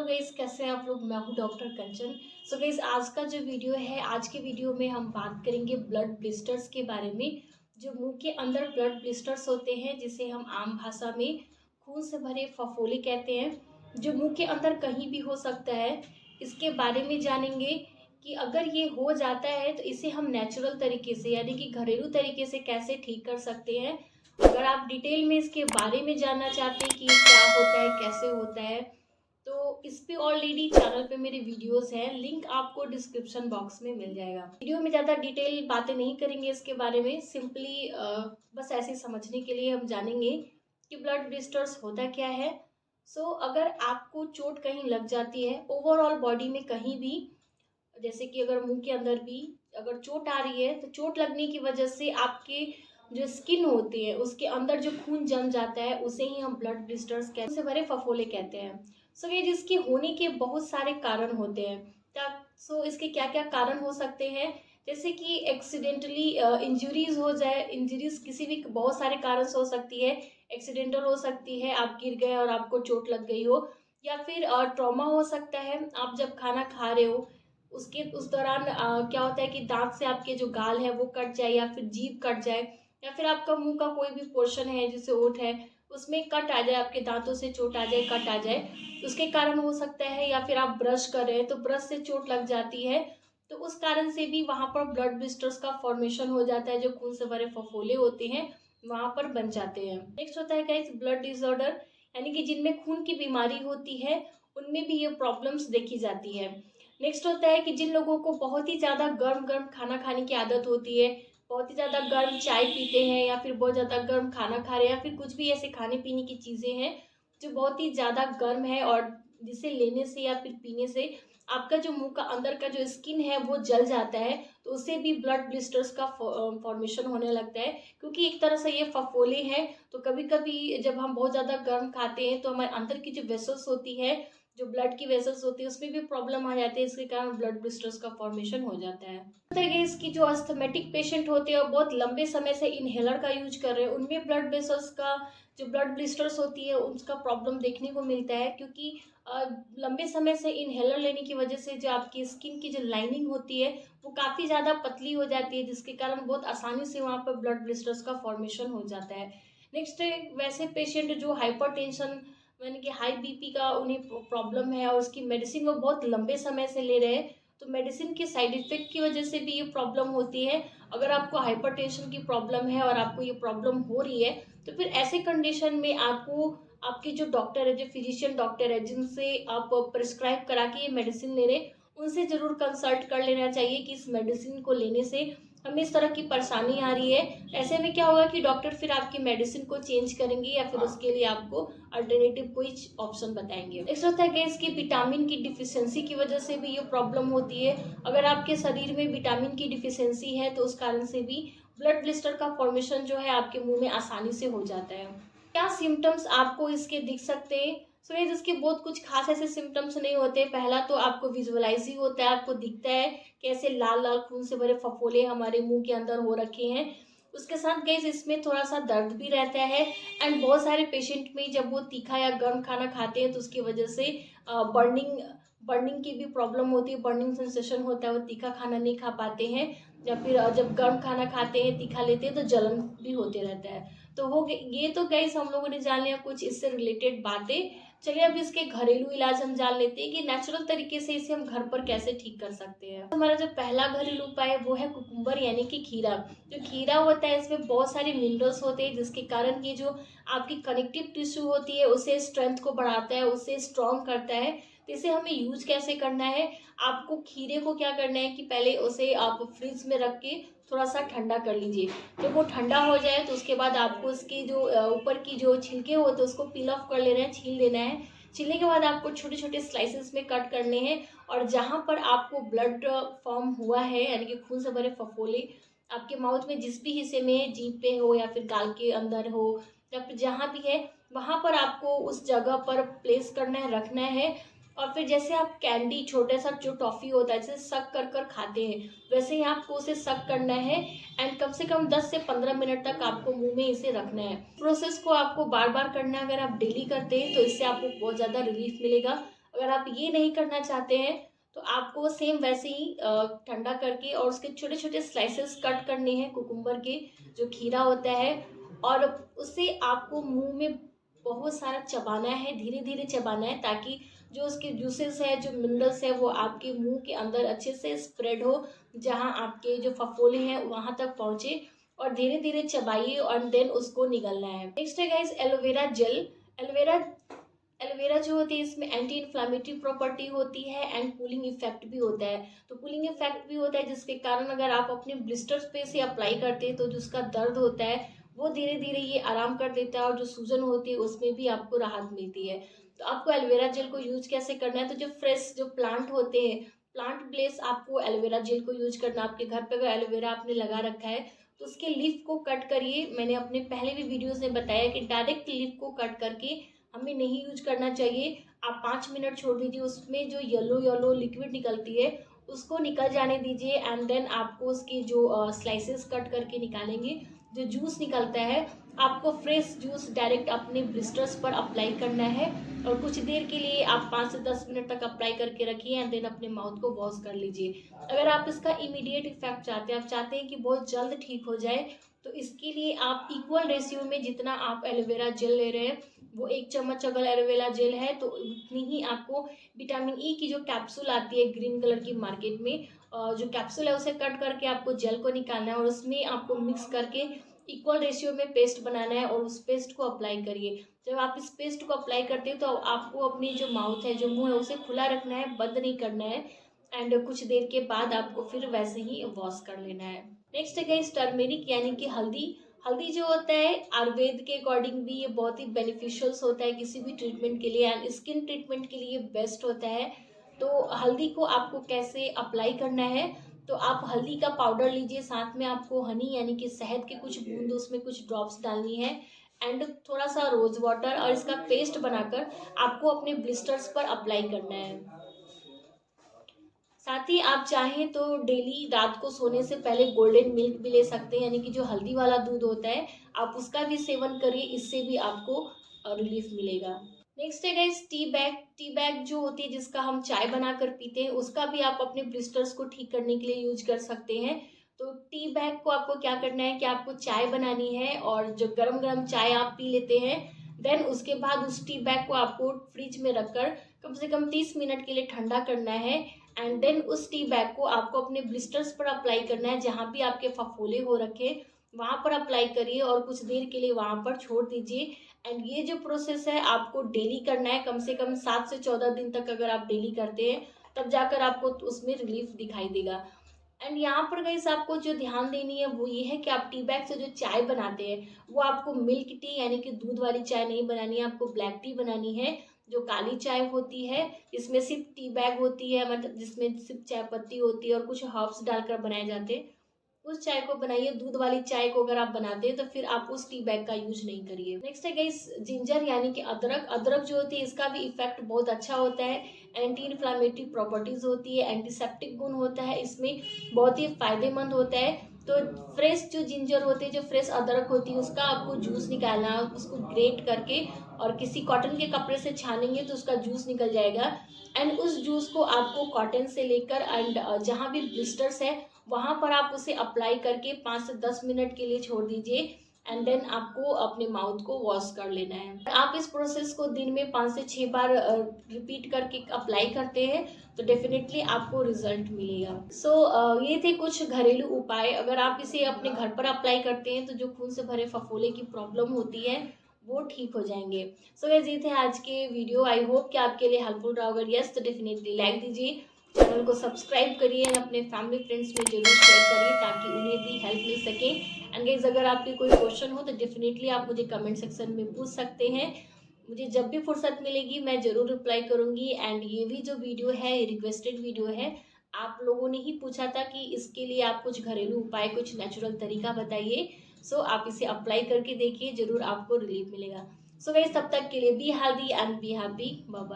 Hello guys, कैसे हैं आप लोग। मैं हूं डॉक्टर कंचन। सो गाइस, आज का जो वीडियो है, आज के वीडियो में हम बात करेंगे ब्लड ब्लिस्टर्स के बारे में। जो मुंह के अंदर ब्लड ब्लिस्टर्स होते हैं, जिसे हम आम भाषा में खून से भरे फफोले कहते हैं, जो मुंह के अंदर कहीं भी हो सकता है। इसके बारे में जानेंगे कि अगर ये हो जाता है तो इसे हम नेचुरल तरीके से यानी कि घरेलू तरीके से कैसे ठीक कर सकते हैं। अगर आप डिटेल में इसके बारे में जानना चाहते हैं कि ये क्या होता है, कैसे होता है, तो इस पे ऑलरेडी चैनल पे मेरे वीडियोस हैं, लिंक आपको डिस्क्रिप्शन बॉक्स में मिल जाएगा। वीडियो में ज़्यादा डिटेल बातें नहीं करेंगे इसके बारे में, सिंपली बस ऐसे समझने के लिए हम जानेंगे कि ब्लड ब्लिस्टर्स होता क्या है। अगर आपको चोट कहीं लग जाती है ओवरऑल बॉडी में कहीं भी, जैसे कि अगर मुंह के अंदर भी अगर चोट आ रही है, तो चोट लगने की वजह से आपके जो स्किन होती है उसके अंदर जो खून जम जाता है, उसे ही हम ब्लड ब्लिस्टर्स कहते हैं, भरे फफोले कहते हैं। ये जिसके होने के बहुत सारे कारण होते हैं। इसके क्या क्या कारण हो सकते हैं, जैसे कि एक्सीडेंटली इंजरीज हो जाए। इंजरीज किसी भी बहुत सारे कारण से हो सकती है। एक्सीडेंटल हो सकती है, आप गिर गए और आपको चोट लग गई हो, या फिर ट्रॉमा हो सकता है। आप जब खाना खा रहे हो उस दौरान क्या होता है कि दांत से आपके जो गाल है वो कट जाए, या फिर जीभ कट जाए, या फिर आपका मुंह का कोई भी पोर्शन है जैसे ओठ है उसमें कट आ जाए, आपके दांतों से चोट आ जाए, कट आ जाए, उसके कारण हो सकता है। या फिर आप ब्रश कर रहे हैं तो ब्रश से चोट लग जाती है, तो उस कारण से भी वहां पर ब्लड ब्लिस्टर्स का फॉर्मेशन हो जाता है। जो खून से भरे फफोले होते हैं वहां पर बन जाते हैं। नेक्स्ट होता है गाइस ब्लड डिसऑर्डर, यानी कि जिनमें खून की बीमारी होती है उनमें भी ये प्रॉब्लम्स देखी जाती है। नेक्स्ट होता है कि जिन लोगों को बहुत ही ज़्यादा गर्म गर्म खाना खाने की आदत होती है, बहुत ही ज़्यादा गर्म चाय पीते हैं, या फिर बहुत ज़्यादा गर्म खाना खा रहे हैं, या फिर कुछ भी ऐसे खाने पीने की चीज़ें हैं जो बहुत ही ज़्यादा गर्म है, और जिसे लेने से या फिर पीने से आपका जो मुंह का अंदर का जो स्किन है वो जल जाता है, तो उससे भी ब्लड ब्लिस्टर्स का फॉर्मेशन होने लगता है। क्योंकि एक तरह से ये फफोले हैं, तो कभी कभी जब हम बहुत ज़्यादा गर्म खाते हैं तो हमारे अंदर की जो वेसल्स होती है, जो ब्लड की वेसल्स होती है, उसमें भी प्रॉब्लम आ जाती है। इसके कारण ब्लड ब्लिस्टर्स का फॉर्मेशन हो जाता है। पता है इसकी जो अस्थमेटिक पेशेंट होते हैं और बहुत लंबे समय से इनहेलर का यूज कर रहे हैं, उनमें ब्लड वेसल्स का जो ब्लड ब्लिस्टर्स होती है उसका प्रॉब्लम देखने को मिलता है। क्योंकि लंबे समय से इनहेलर लेने की वजह से जो आपकी स्किन की जो लाइनिंग होती है वो काफ़ी ज़्यादा पतली हो जाती है, जिसके कारण बहुत आसानी से वहाँ पर ब्लड ब्लिस्टर्स का फॉर्मेशन हो जाता है। नेक्स्ट है वैसे पेशेंट जो हाइपरटेंशन यानी कि हाई बीपी का उन्हें प्रॉब्लम है, और उसकी मेडिसिन वो बहुत लंबे समय से ले रहे हैं, तो मेडिसिन के साइड इफेक्ट की वजह से भी ये प्रॉब्लम होती है। अगर आपको हाइपरटेंशन की प्रॉब्लम है और आपको ये प्रॉब्लम हो रही है, तो फिर ऐसे कंडीशन में आपको आपके जो डॉक्टर है, जो फिजिशियन डॉक्टर है, जिनसे आप प्रिस्क्राइब करा के ये मेडिसिन ले रहे हैं, उनसे ज़रूर कंसल्ट कर लेना चाहिए कि इस मेडिसिन को लेने से हमें इस तरह की परेशानी आ रही है। ऐसे में क्या होगा कि डॉक्टर फिर आपकी मेडिसिन को चेंज करेंगे, या फिर उसके लिए आपको अल्टरनेटिव कोई ऑप्शन बताएंगे। नेक्स्ट होता है कि इसकी विटामिन की डिफिशियंसी की वजह से भी ये प्रॉब्लम होती है। अगर आपके शरीर में विटामिन की डिफिशियंसी है तो उस कारण से भी ब्लड ब्लिस्टर का फॉर्मेशन जो है आपके मुंह में आसानी से हो जाता है। क्या सिम्टम्स आपको इसके दिख सकते हैं? गाइस, इसके बहुत कुछ खास ऐसे सिम्टम्स नहीं होते। पहला तो आपको विजुअलाइज ही होता है, आपको दिखता है कैसे लाल लाल खून से भरे फफोले हमारे मुंह के अंदर हो रखे हैं। उसके साथ गाइस इसमें थोड़ा सा दर्द भी रहता है, एंड बहुत सारे पेशेंट में जब वो तीखा या गर्म खाना खाते हैं तो उसकी वजह से बर्निंग बर्निंग की भी प्रॉब्लम होती है, बर्निंग सेंसेशन होता है, वो तीखा खाना नहीं खा पाते हैं, या फिर जब गर्म खाना खाते हैं, तीखा लेते हैं, तो जलन भी होते रहता है। तो ये तो गाइस हम लोगों ने जान लिया कुछ इससे रिलेटेड बातें। चलिए अब इसके घरेलू इलाज हम जान लेते हैं कि नेचुरल तरीके से इसे हम घर पर कैसे ठीक कर सकते हैं। हमारा जो पहला घरेलू उपाय है वो है कुकुम्बर यानी कि खीरा। जो खीरा होता है इसमें बहुत सारे मिनरल्स होते हैं, जिसके कारण ये जो आपकी कनेक्टिव टिश्यू होती है उसे स्ट्रेंथ को बढ़ाता है, उसे स्ट्रॉन्ग करता है। तो इसे हमें यूज कैसे करना है, आपको खीरे को क्या करना है कि पहले उसे आप फ्रिज में रख के थोड़ा सा ठंडा कर लीजिए। जब वो ठंडा हो जाए तो उसके बाद आपको उसकी जो ऊपर की जो छिलके होते हैं उसको पील ऑफ कर लेना है, छील लेना है। छीलने के बाद आपको छोटे छोटे स्लाइसेस में कट करने हैं, और जहाँ पर आपको ब्लड फॉर्म हुआ है यानी कि खून से भरे फफोले आपके माउथ में जिस भी हिस्से में, जीभ पे हो या फिर गाल के अंदर हो, या फिर जहाँ भी है, वहाँ पर आपको उस जगह पर प्लेस करना है, रखना है। और फिर जैसे आप कैंडी छोटे सा जो टॉफ़ी होता है जैसे सक कर कर खाते हैं, वैसे ही आपको उसे सक करना है, एंड कम से कम 10 से 15 मिनट तक आपको मुंह में इसे रखना है। प्रोसेस को आपको बार बार करना है। अगर आप डेली करते हैं तो इससे आपको बहुत ज़्यादा रिलीफ मिलेगा। अगर आप ये नहीं करना चाहते हैं तो आपको सेम वैसे ही ठंडा करके और उसके छोटे छोटे स्लाइसेस कट करने हैं कुकुम्बर के, जो खीरा होता है, और उसे आपको मुंह में बहुत सारा चबाना है, धीरे धीरे चबाना है, ताकि जो उसके जूसेस है, जो मिनरल्स है, वो आपके मुंह के अंदर अच्छे से स्प्रेड हो, जहाँ आपके जो फफोले हैं वहाँ तक पहुँचे, और धीरे धीरे चबाइए और देन उसको निगलना है। नेक्स्ट है guys aloe vera gel. Aloe vera aloe vera जो होती है इसमें एंटी इन्फ्लामेटरी प्रॉपर्टी होती है एंड कूलिंग इफेक्ट भी होता है। तो कूलिंग इफेक्ट भी होता है जिसके कारण अगर आप अपने ब्लिस्टर्स पे से अप्लाई करते हैं तो जो उसका दर्द होता है वो धीरे धीरे ये आराम कर देता है, और जो सूजन होती है उसमें भी आपको राहत मिलती है। तो आपको एलोवेरा जेल को यूज कैसे करना है, तो जो फ्रेश जो प्लांट होते हैं, प्लांट बेस आपको एलोवेरा जेल को यूज करना। आपके घर पे अगर एलोवेरा आपने लगा रखा है तो उसके लीफ को कट करिए। मैंने अपने पहले भी वीडियोस में बताया कि डायरेक्ट लीफ को कट करके हमें नहीं यूज करना चाहिए। आप 5 मिनट छोड़ दीजिए, उसमें जो येलो येलो लिक्विड निकलती है उसको निकल जाने दीजिए, एंड देन आपको उसकी जो स्लाइसेस कट करके निकालेंगे, जो जूस निकलता है, आपको फ्रेश जूस डायरेक्ट अपने ब्लिस्टर्स पर अप्लाई करना है, और कुछ देर के लिए आप 5 से 10 मिनट तक अप्लाई करके रखिए, एंड देन अपने माउथ को वॉश कर लीजिए। अगर आप इसका इमीडिएट इफेक्ट चाहते हैं, आप चाहते हैं कि बहुत जल्द ठीक हो जाए, तो इसके लिए आप इक्वल रेशियो में जितना आप एलोवेरा जेल ले रहे हैं, वो 1 चम्मच अगर एलोवेरा जेल है तो उतनी ही आपको विटामिन ई की जो कैप्सूल आती है ग्रीन कलर की मार्केट में, जो कैप्सूल है उसे कट करके आपको जेल को निकालना है, और उसमें आपको मिक्स करके इक्वल रेशियो में पेस्ट बनाना है, और उस पेस्ट को अप्लाई करिए। जब आप इस पेस्ट को अप्लाई करते हैं तो आपको अपनी जो माउथ है, जो मुंह है, उसे खुला रखना है, बंद नहीं करना है, एंड कुछ देर के बाद आपको फिर वैसे ही वॉश कर लेना है। नेक्स्ट है गाइस टर्मेरिक यानी कि हल्दी। हल्दी जो होता है आयुर्वेद के अकॉर्डिंग भी ये बहुत ही बेनिफिशियल्स होता है किसी भी ट्रीटमेंट के लिए, एंड स्किन ट्रीटमेंट के लिए बेस्ट होता है। तो हल्दी को आपको कैसे अप्लाई करना है, तो आप हल्दी का पाउडर लीजिए, साथ में आपको हनी यानी कि शहद के कुछ बूंद उसमें कुछ ड्रॉप्स डालनी है, एंड थोड़ा सा रोज वाटर, और इसका पेस्ट बनाकर आपको अपने ब्लिस्टर्स पर अप्लाई करना है। साथ ही आप चाहें तो डेली रात को सोने से पहले गोल्डन मिल्क भी ले सकते हैं, यानी कि जो हल्दी वाला दूध होता है, आप उसका भी सेवन करिए, इससे भी आपको रिलीफ मिलेगा। नेक्स्ट है guys tea bag. Tea bag जो होती है जिसका हम चाय बनाकर पीते हैं, उसका भी आप अपने ब्लिस्टर्स को ठीक करने के लिए यूज कर सकते हैं। तो टी बैग को आपको क्या करना है कि आपको चाय बनानी है, और जो गरम गरम चाय आप पी लेते हैं, देन उसके बाद उस टी बैग को आपको फ्रिज में रखकर कम से कम 30 मिनट के लिए ठंडा करना है, एंड देन उस टी बैग को आपको अपने ब्लिस्टर्स पर अप्लाई करना है, जहाँ भी आपके फफोले हो रखे वहाँ पर अप्लाई करिए, और कुछ देर के लिए वहाँ पर छोड़ दीजिए। एंड ये जो प्रोसेस है आपको डेली करना है, कम से कम 7 से 14 दिन तक अगर आप डेली करते हैं तब जाकर आपको उसमें रिलीफ दिखाई देगा। एंड यहाँ पर गाइस आपको जो ध्यान देनी है वो ये है कि आप टी बैग से जो चाय बनाते हैं वो आपको मिल्क टी यानी कि दूध वाली चाय नहीं बनानी है, आपको ब्लैक टी बनानी है, जो काली चाय होती है, इसमें सिर्फ टी बैग होती है, मतलब जिसमें सिर्फ चाय पत्ती होती है और कुछ हर्ब्स डालकर बनाए जाते हैं, उस चाय को बनाइए। दूध वाली चाय को अगर आप बनाते हैं तो फिर आप उस टी बैग का यूज नहीं करिए। नेक्स्ट है गाइस जिंजर यानी कि अदरक। अदरक जो होती है इसका भी इफेक्ट बहुत अच्छा होता है, एंटी इन्फ्लामेटरी प्रॉपर्टीज होती है, एंटीसेप्टिक गुण होता है, इसमें बहुत ही फायदेमंद होता है। तो फ्रेश जो जिंजर होते हैं, जो फ्रेश अदरक होती है, उसका आपको जूस निकालना, उसको ग्रेट करके और किसी कॉटन के कपड़े से छानेंगे तो उसका जूस निकल जाएगा, एंड उस जूस को आपको कॉटन से लेकर एंड जहाँ भी ब्लिस्टर्स है वहाँ पर आप उसे अप्लाई करके 5 से 10 मिनट के लिए छोड़ दीजिए, एंड देन आपको अपने माउथ को वॉश कर लेना है। आप इस प्रोसेस को दिन में 5 से 6 बार रिपीट करके अप्लाई करते हैं तो डेफिनेटली आपको रिजल्ट मिलेगा। ये थे कुछ घरेलू उपाय। अगर आप इसे अपने घर पर अप्लाई करते हैं तो जो खून से भरे फफोले की प्रॉब्लम होती है वो ठीक हो जाएंगे। गाइस ये थे आज के वीडियो। आई होप कि आपके लिए हेल्पफुल रहा। अगर यस तो डेफिनेटली लाइक दीजिए, चैनल को सब्सक्राइब करिए, एंड अपने फैमिली फ्रेंड्स में जरूर शेयर करिए ताकि उन्हें भी हेल्प मिल सके। एंड गाइस अगर आपके कोई क्वेश्चन हो तो डेफिनेटली आप मुझे कमेंट सेक्शन में पूछ सकते हैं। मुझे जब भी फुर्सत मिलेगी मैं ज़रूर रिप्लाई करूँगी। एंड ये भी जो वीडियो है ये रिक्वेस्टेड वीडियो है, आप लोगों ने ही पूछा था कि इसके लिए आप कुछ घरेलू उपाय, कुछ नेचुरल तरीका बताइए। आप इसे अप्लाई करके देखिए, ज़रूर आपको रिलीफ मिलेगा। गाइस तब तक के लिए be healthy and be happy. Bye bye.